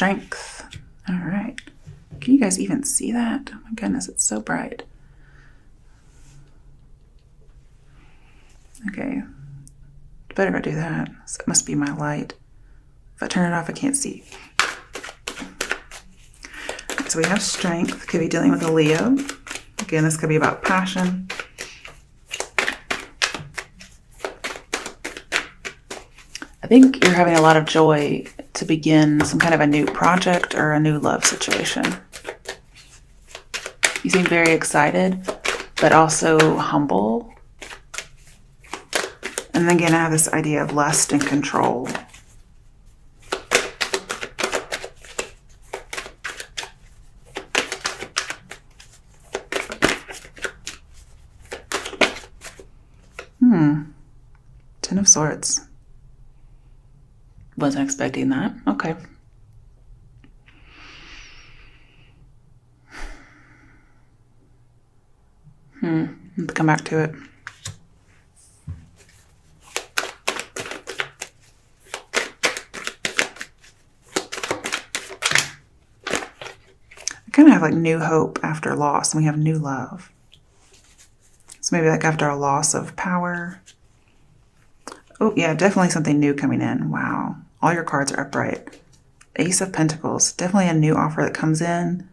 strength. All right. Can you guys even see that? Oh my goodness, it's so bright. Okay. Better not do that. So that must be my light. If I turn it off, I can't see. So we have strength. Could be dealing with a Leo. Again, this could be about passion. I think you're having a lot of joy to begin some kind of a new project or a new love situation. You seem very excited, but also humble. And again, I have this idea of lust and control. Ten of Swords. Wasn't expecting that. Okay. Let's come back to it. I kind of have like new hope after loss, and we have new love. So maybe like after a loss of power. Oh, yeah, definitely something new coming in. Wow. All your cards are upright. Ace of Pentacles. Definitely a new offer that comes in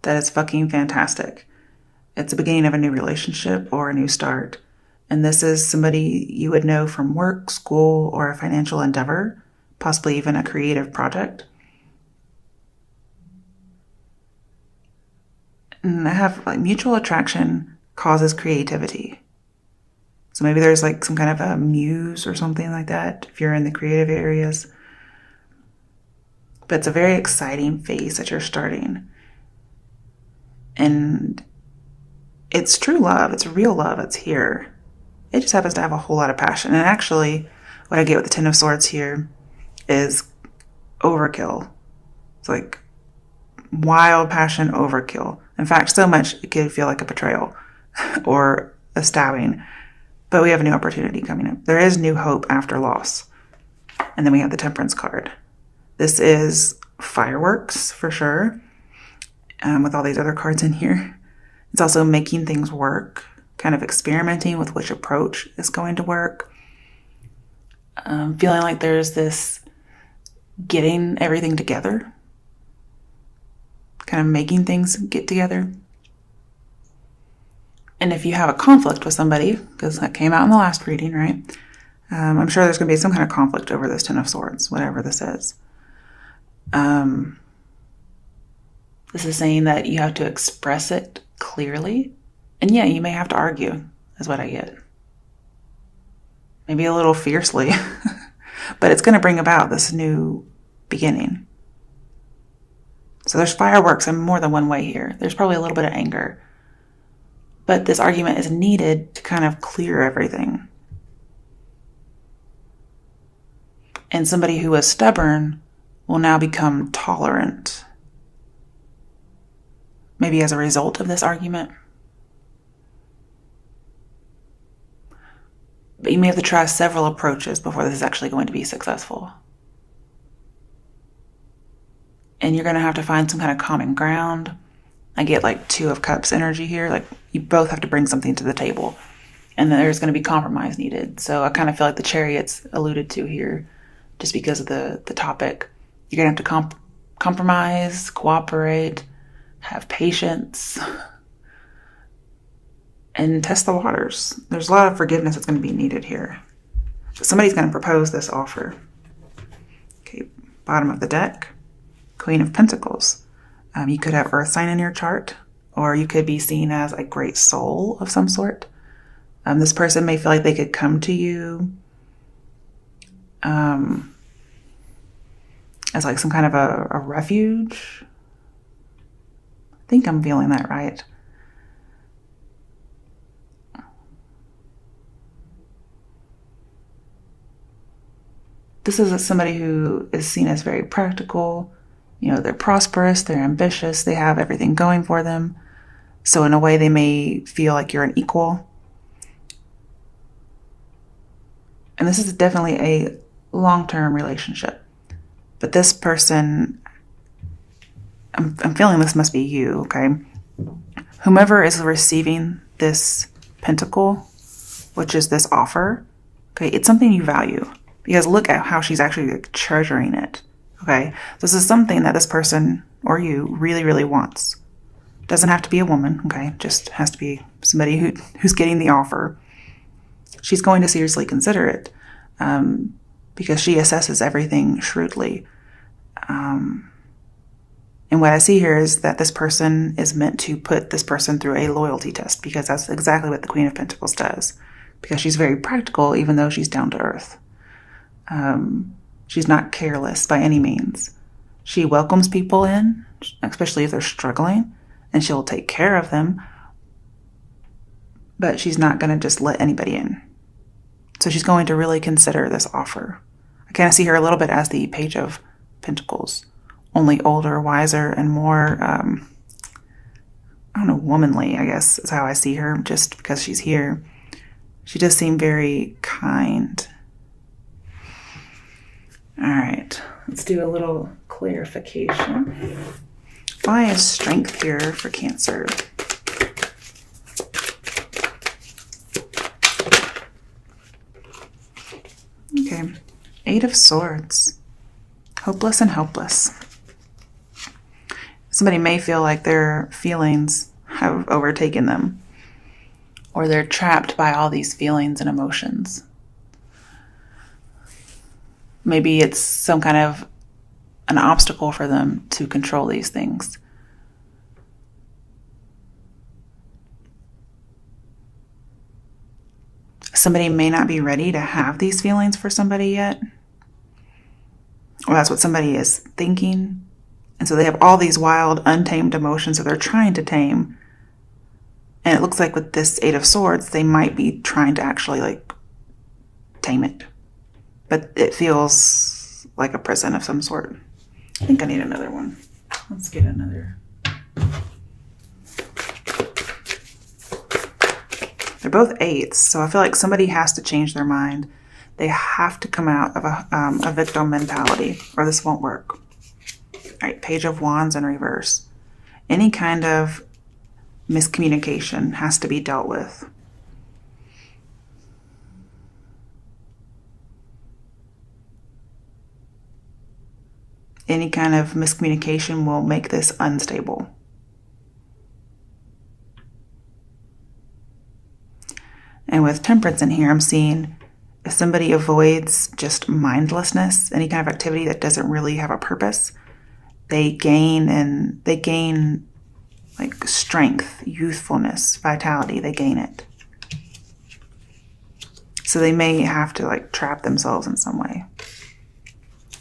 that is fucking fantastic. It's the beginning of a new relationship or a new start. And this is somebody you would know from work, school, or a financial endeavor, possibly even a creative project. And I have like mutual attraction causes creativity. So maybe there's like some kind of a muse or something like that if you're in the creative areas. But it's a very exciting phase that you're starting. And it's true love. It's real love. It's here. It just happens to have a whole lot of passion. And actually, what I get with the Ten of Swords here is overkill. It's like wild passion overkill. In fact, so much it could feel like a betrayal or a stabbing. But we have a new opportunity coming up. There is new hope after loss. And then we have the Temperance card. This is fireworks for sure. With all these other cards in here. It's also making things work. Kind of experimenting with which approach is going to work. Feeling like there's this getting everything together. Kind of making things get together. And if you have a conflict with somebody, because that came out in the last reading, right? I'm sure there's going to be some kind of conflict over this Ten of Swords, whatever this is. This is saying that you have to express it clearly. And yeah, you may have to argue, is what I get. Maybe a little fiercely. But it's going to bring about this new beginning. So there's fireworks in more than one way here. There's probably a little bit of anger. But this argument is needed to kind of clear everything. And somebody who was stubborn will now become tolerant. Maybe as a result of this argument. But you may have to try several approaches before this is actually going to be successful. And you're going to have to find some kind of common ground. I get like Two of Cups energy here. Like you both have to bring something to the table. And then there's going to be compromise needed. So I kind of feel like the Chariot's alluded to here just because of the topic. You're going to have to compromise, cooperate, have patience, and test the waters. There's a lot of forgiveness that's going to be needed here. So somebody's going to propose this offer. Okay, bottom of the deck, Queen of Pentacles. You could have Earth sign in your chart, or you could be seen as a great soul of some sort. This person may feel like they could come to you as like some kind of a refuge. I think I'm feeling that right. This is somebody who is seen as very practical. You know, they're prosperous, they're ambitious, they have everything going for them. So in a way, they may feel like you're an equal. And this is definitely a long-term relationship. But this person I'm feeling this must be you, okay? Whomever is receiving this pentacle, which is this offer, okay, it's something you value. Because look at how she's actually like treasuring it, okay? This is something that this person or you really, really wants. Doesn't have to be a woman, okay? Just has to be somebody who's getting the offer. She's going to seriously consider it because she assesses everything shrewdly. And what I see here is that this person is meant to put this person through a loyalty test, because that's exactly what the Queen of Pentacles does. Because she's very practical, even though she's down to earth. She's not careless by any means. She welcomes people in, especially if they're struggling, and she'll take care of them. But she's not going to just let anybody in. So she's going to really consider this offer. I kind of see her a little bit as the Page of Pentacles. Only older, wiser, and more, I don't know, womanly, I guess, is how I see her, just because she's here. She does seem very kind. All right, let's do a little clarification. Why is strength here for Cancer? Okay, 8 of Swords. Hopeless and helpless. Somebody may feel like their feelings have overtaken them, or they're trapped by all these feelings and emotions. Maybe it's some kind of an obstacle for them to control these things. Somebody may not be ready to have these feelings for somebody yet. Or that's what somebody is thinking. And so they have all these wild, untamed emotions that they're trying to tame. And it looks like with this 8 of Swords, they might be trying to actually like tame it. But it feels like a prison of some sort. I think I need another one. Let's get another. They're both 8s, so I feel like somebody has to change their mind. They have to come out of a victim mentality, or this won't work. All right, Page of Wands in reverse. Any kind of miscommunication has to be dealt with. Any kind of miscommunication will make this unstable. And with Temperance in here, I'm seeing if somebody avoids just mindlessness, any kind of activity that doesn't really have a purpose, they gain like strength, youthfulness, vitality. They gain it. So they may have to like trap themselves in some way.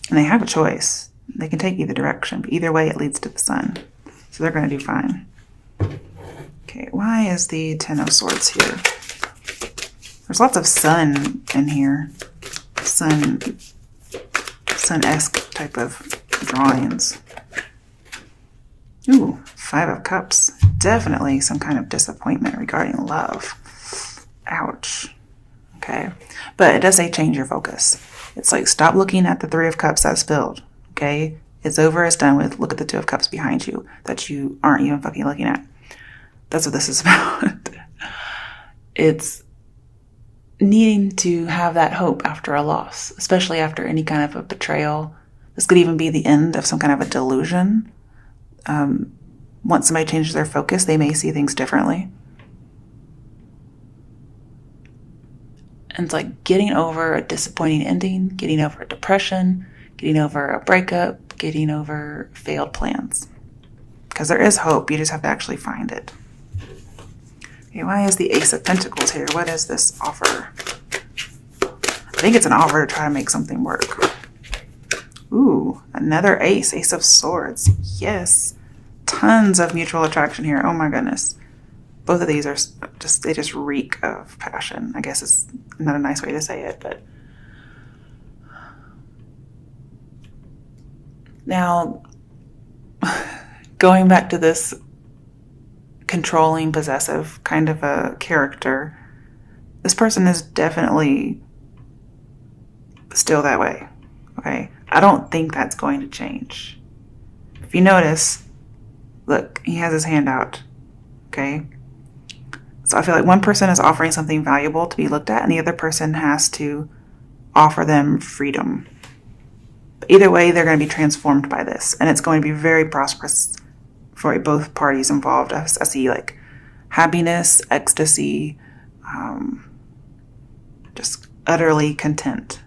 And they have a choice. They can take either direction, but either way it leads to the sun. So they're going to do fine. Okay, why is the 10 of Swords here? There's lots of sun in here. Sun-esque type of drawings. Ooh, 5 of Cups. Definitely some kind of disappointment regarding love. Ouch. Okay. But it does say change your focus. It's like stop looking at the 3 of Cups that's filled. Okay? It's over, it's done with. Look at the 2 of Cups behind you that you aren't even fucking looking at. That's what this is about. It's needing to have that hope after a loss, especially after any kind of a betrayal. This could even be the end of some kind of a delusion. Once somebody changes their focus, they may see things differently. And it's like getting over a disappointing ending, getting over a depression, getting over a breakup, getting over failed plans. Because there is hope, you just have to actually find it. Okay, why is the Ace of Pentacles here? What is this offer? I think it's an offer to try to make something work. Ooh, another ace. Ace of Swords. Yes. Tons of mutual attraction here. Oh my goodness. Both of these are just, they just reek of passion. I guess it's not a nice way to say it, but. Now, going back to this controlling, possessive kind of a character, this person is definitely still that way, okay? I don't think that's going to change. If you notice, Look, he has his hand out. Okay? So I feel like one person is offering something valuable to be looked at, and the other person has to offer them freedom. But either way, they're going to be transformed by this, and it's going to be very prosperous for both parties involved. I see like happiness, ecstasy, just utterly content.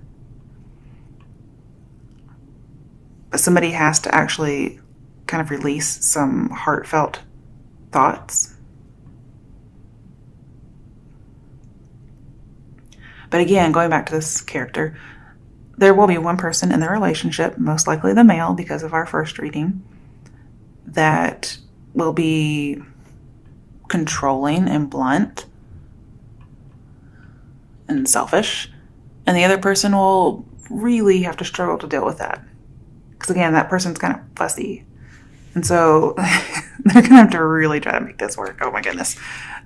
But somebody has to actually kind of release some heartfelt thoughts. But again, going back to this character, there will be one person in the relationship, most likely the male because of our first reading, that will be controlling and blunt and selfish. And the other person will really have to struggle to deal with that. Because again, that person's kind of fussy. And so they're going to have to really try to make this work. Oh my goodness.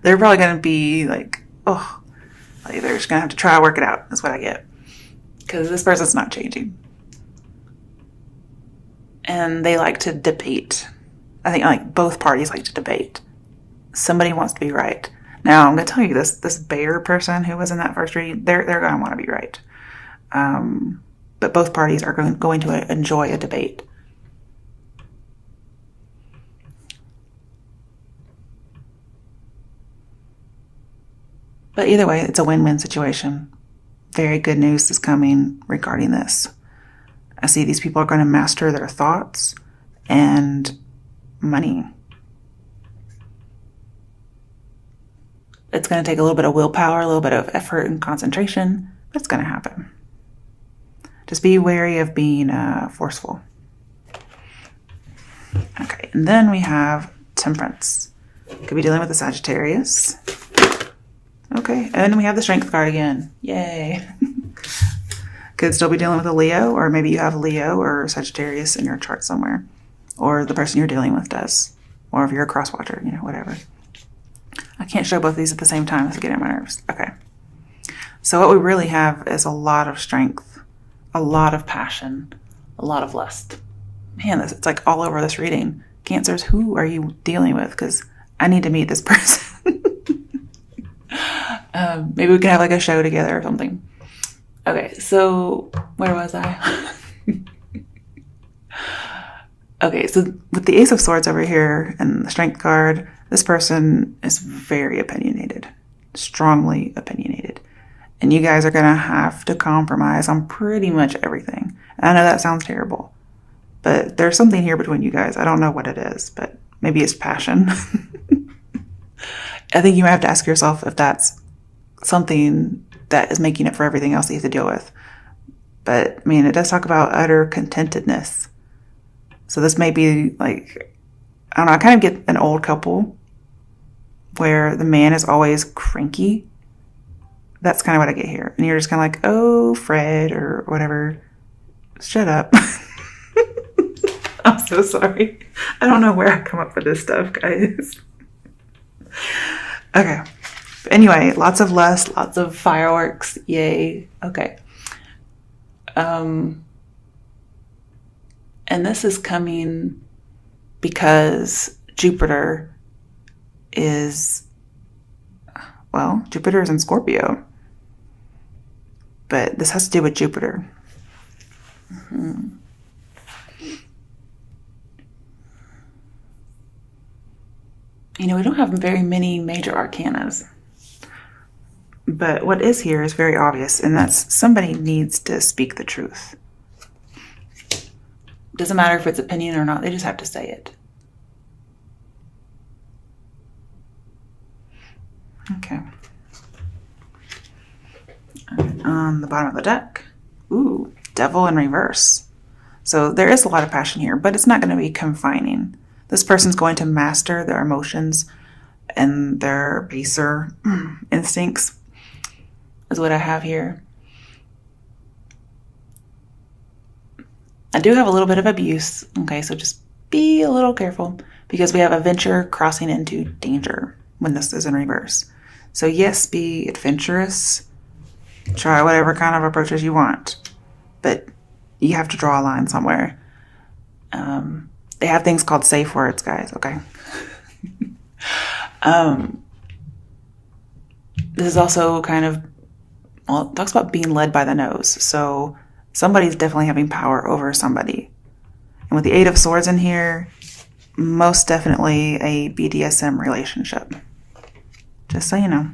They're probably going to be like, oh, like they're just going to have to try to work it out. That's what I get. Because this person's not changing. And they like to debate. I think like both parties like to debate. Somebody wants to be right. Now, I'm going to tell you this bear person who was in that first read, they're going to want to be right. But both parties are going to enjoy a debate. But either way, it's a win-win situation. Very good news is coming regarding this. I see these people are going to master their thoughts and money. It's going to take a little bit of willpower, a little bit of effort and concentration, but it's going to happen. Just be wary of being forceful. Okay, and then we have Temperance. Could be dealing with the Sagittarius. Okay, and we have the Strength card again. Yay. Could still be dealing with a Leo, or maybe you have Leo or Sagittarius in your chart somewhere. Or the person you're dealing with does. Or if you're a cross-watcher, whatever. I can't show both of these at the same time. It's getting on my nerves. Okay. So what we really have is a lot of strength, a lot of passion, a lot of lust. Man, it's like all over this reading. Cancers, who are you dealing with? Because I need to meet this person. Maybe we can have like a show together or something. Okay, so where was I? Okay, so with the Ace of Swords over here and the Strength card, this person is very opinionated, strongly opinionated. And you guys are going to have to compromise on pretty much everything. And I know that sounds terrible, but there's something here between you guys. I don't know what it is, but maybe it's passion. I think you might have to ask yourself if that's something that is making it for everything else that you have to deal with. But, I mean, it does talk about utter contentedness. So this may be like, I don't know, I kind of get an old couple where the man is always cranky. That's kind of what I get here. And you're just kind of like, oh, Fred, or whatever. Shut up. I'm so sorry. I don't know where I come up with this stuff, guys. Okay. But anyway, lots of lust, lots of fireworks. Yay. Okay. And this is coming because Jupiter is in Scorpio. But this has to do with Jupiter. Mm-hmm. We don't have very many major arcanas. But what is here is very obvious, and that's somebody needs to speak the truth. Doesn't matter if it's opinion or not, they just have to say it. Okay. On the bottom of the deck, ooh, Devil in reverse. So there is a lot of passion here, but it's not going to be confining. This person's going to master their emotions and their baser instincts, is what I have here. I do have a little bit of abuse, okay, so just be a little careful because we have adventure crossing into danger when this is in reverse. So yes, be adventurous, try whatever kind of approaches you want, but you have to draw a line somewhere. They have things called safe words, guys, okay? This is also kind of, well, it talks about being led by the nose. So somebody's definitely having power over somebody. And with the Eight of Swords in here, most definitely a BDSM relationship. Just so you know.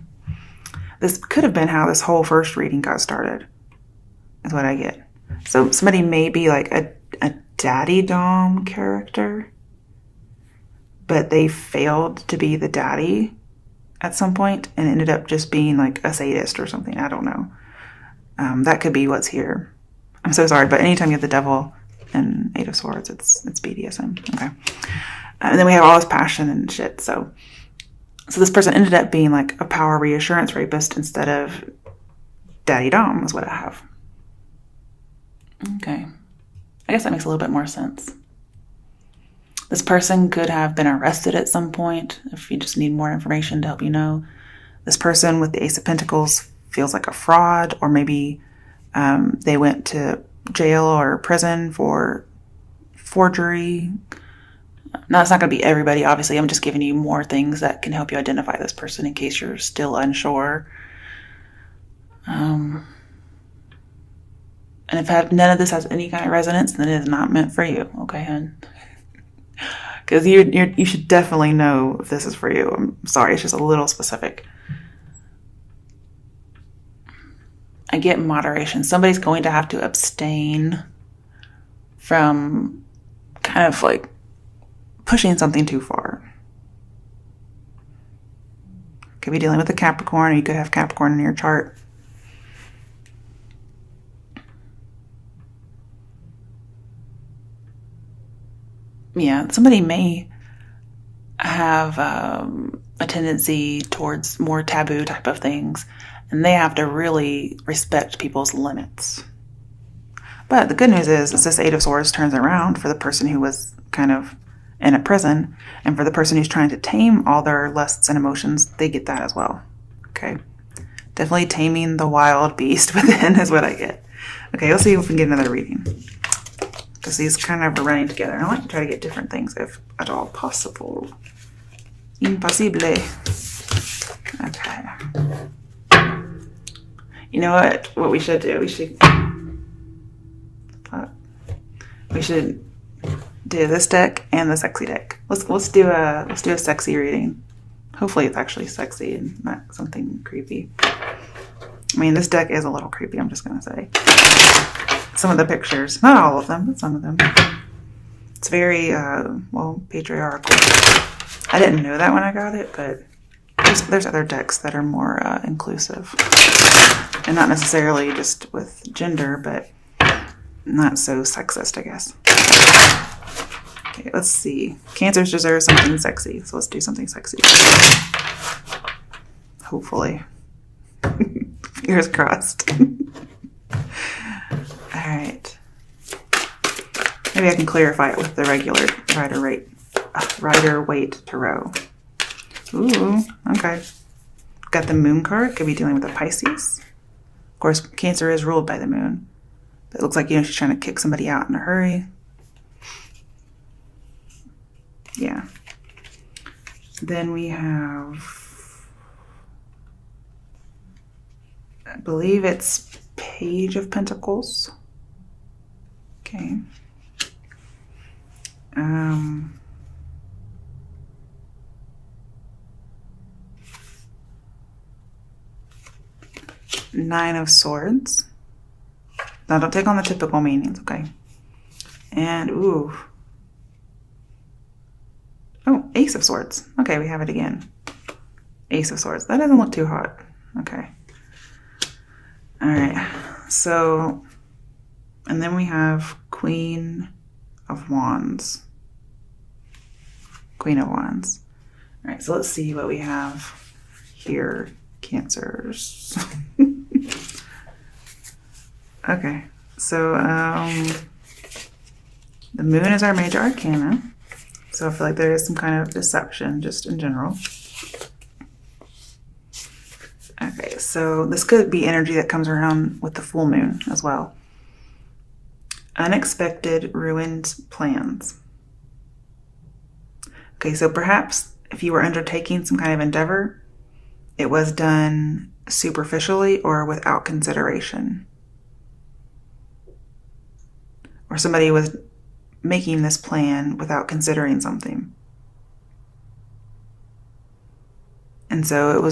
This could have been how this whole first reading got started, is what I get. So somebody may be like a daddy dom character, but they failed to be the daddy at some point and ended up just being like a sadist or something. I don't know. That could be what's here. I'm so sorry, but anytime you have the devil and Eight of Swords, it's BDSM. Okay. And then we have all this passion and shit. So this person ended up being like a power reassurance rapist instead of daddy dom is what I have. Okay. I guess that makes a little bit more sense. This person could have been arrested at some point, if you just need more information to help you know. This person with the Ace of Pentacles feels like a fraud, or maybe they went to jail or prison for forgery. Now, it's not going to be everybody, obviously. I'm just giving you more things that can help you identify this person in case you're still unsure. And if none of this has any kind of resonance, then it is not meant for you. Okay, hon? Because you should definitely know if this is for you. I'm sorry, it's just a little specific. I get moderation. Somebody's going to have to abstain from kind of like pushing something too far. Could be dealing with a Capricorn, or you could have Capricorn in your chart. Yeah, somebody may have a tendency towards more taboo type of things, and they have to really respect people's limits. But the good news is this Eight of Swords turns around for the person who was kind of in a prison, and for the person who's trying to tame all their lusts and emotions, they get that as well. Okay, definitely taming the wild beast within is what I get. Okay, let's see if we can get another reading, because these kind of are running together. I like to try to get different things if at all possible. Impossible. Okay. You know what we should do? We should do this deck and the sexy deck. Let's do a sexy reading. Hopefully it's actually sexy and not something creepy. I mean, this deck is a little creepy, I'm just gonna say. Some of the pictures, not all of them, but some of them. It's very, well, patriarchal. I didn't know that when I got it, but there's other decks that are more inclusive. And not necessarily just with gender, but not so sexist, I guess. Okay, let's see. Cancers deserve something sexy, so let's do something sexy. Hopefully. Fingers crossed. Alright. Maybe I can clarify it with the regular Rider-Waite Tarot. Ooh, okay. Got the Moon card. Could be dealing with a Pisces. Of course, Cancer is ruled by the Moon. But it looks like, she's trying to kick somebody out in a hurry. Yeah. Then we have, I believe it's Page of Pentacles. Okay. Nine of Swords. Now don't take on the typical meanings, okay? And, ooh. Oh, Ace of Swords. Okay, we have it again. Ace of Swords. That doesn't look too hot. Okay. Alright. So, and then we have Queen of Wands. Queen of Wands. Alright, so let's see what we have here. Cancers. Okay. So, the Moon is our major arcana. So I feel like there is some kind of deception just in general. Okay, so this could be energy that comes around with the full moon as well. Unexpected ruined plans. Okay, so perhaps if you were undertaking some kind of endeavor, it was done superficially or without consideration. Or somebody was making this plan without considering something. And so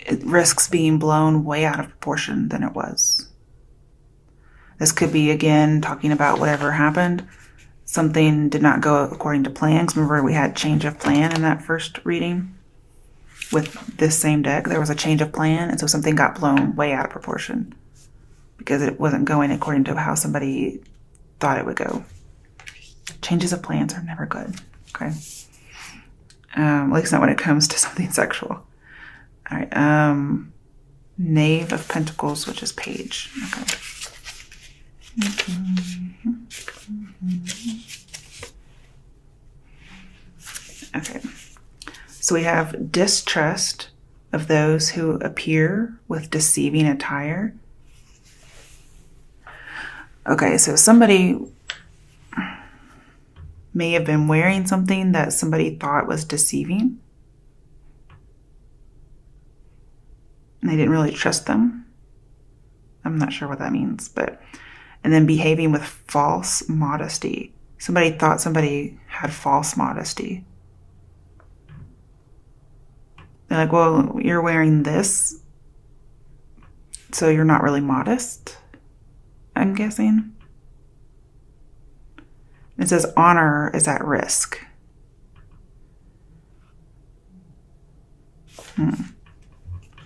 it risks being blown way out of proportion than it was. This could be, again, talking about whatever happened. Something did not go according to plan. Because remember, we had change of plan in that first reading. With this same deck, there was a change of plan, and so something got blown way out of proportion because it wasn't going according to how somebody thought it would go. Changes of plans are never good, okay? At least not when it comes to something sexual. All right, Knave of Pentacles, which is Page. Okay. So we have distrust of those who appear with deceiving attire. Okay, so somebody may have been wearing something that somebody thought was deceiving. And they didn't really trust them. I'm not sure what that means, but... And then behaving with false modesty. Somebody thought somebody had false modesty. They're like, well, you're wearing this, so you're not really modest, I'm guessing. It says honor is at risk.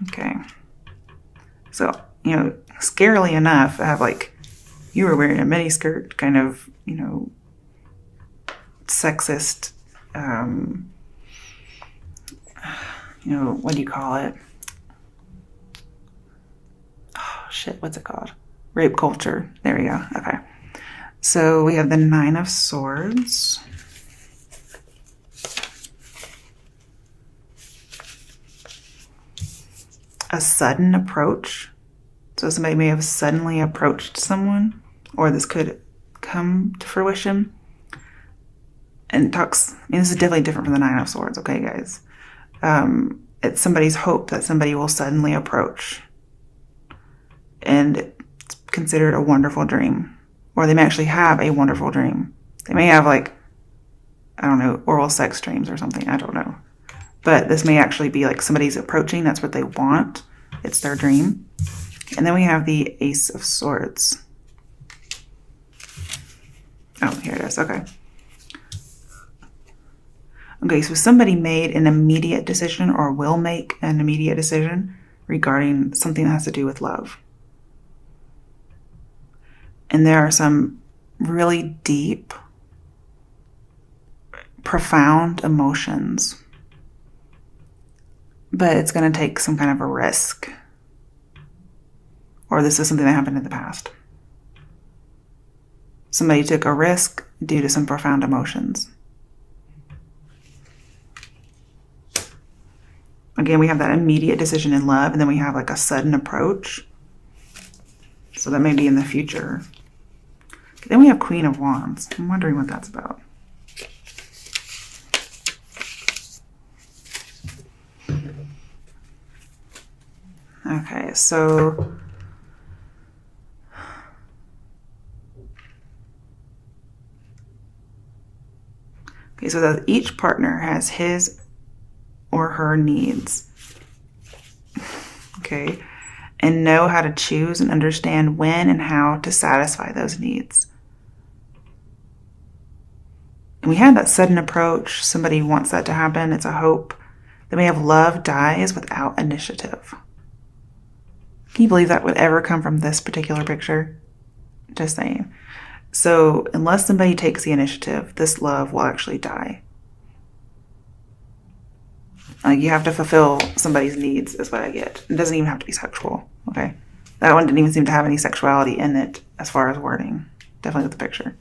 Okay. So, scarily enough, I have like, you were wearing a miniskirt, kind of, sexist, what do you call it? Oh, shit, what's it called? Rape culture. There we go. Okay. So we have the Nine of Swords. A sudden approach. So somebody may have suddenly approached someone, or this could come to fruition. And this is definitely different from the Nine of Swords, okay, guys? It's somebody's hope that somebody will suddenly approach. And it's considered a wonderful dream. Or they may actually have a wonderful dream. They may have, like, I don't know, oral sex dreams or something. I don't know. But this may actually be like somebody's approaching. That's what they want. It's their dream. And then we have the Ace of Swords. Oh, here it is. Okay. Okay, so somebody made an immediate decision or will make an immediate decision regarding something that has to do with love. And there are some really deep, profound emotions. But it's going to take some kind of a risk. Or this is something that happened in the past. Somebody took a risk due to some profound emotions. Again, we have that immediate decision in love, and then we have like a sudden approach. So that may be in the future. Then we have Queen of Wands. I'm wondering what that's about. Okay, so that each partner has his or her needs. Okay, and know how to choose and understand when and how to satisfy those needs. And we had that sudden approach. Somebody wants that to happen. It's a hope. Then we have love dies without initiative. Can you believe that would ever come from this particular picture? Just saying. So unless somebody takes the initiative, this love will actually die. Like, you have to fulfill somebody's needs is what I get. It doesn't even have to be sexual, okay? That one didn't even seem to have any sexuality in it as far as wording. Definitely with the picture.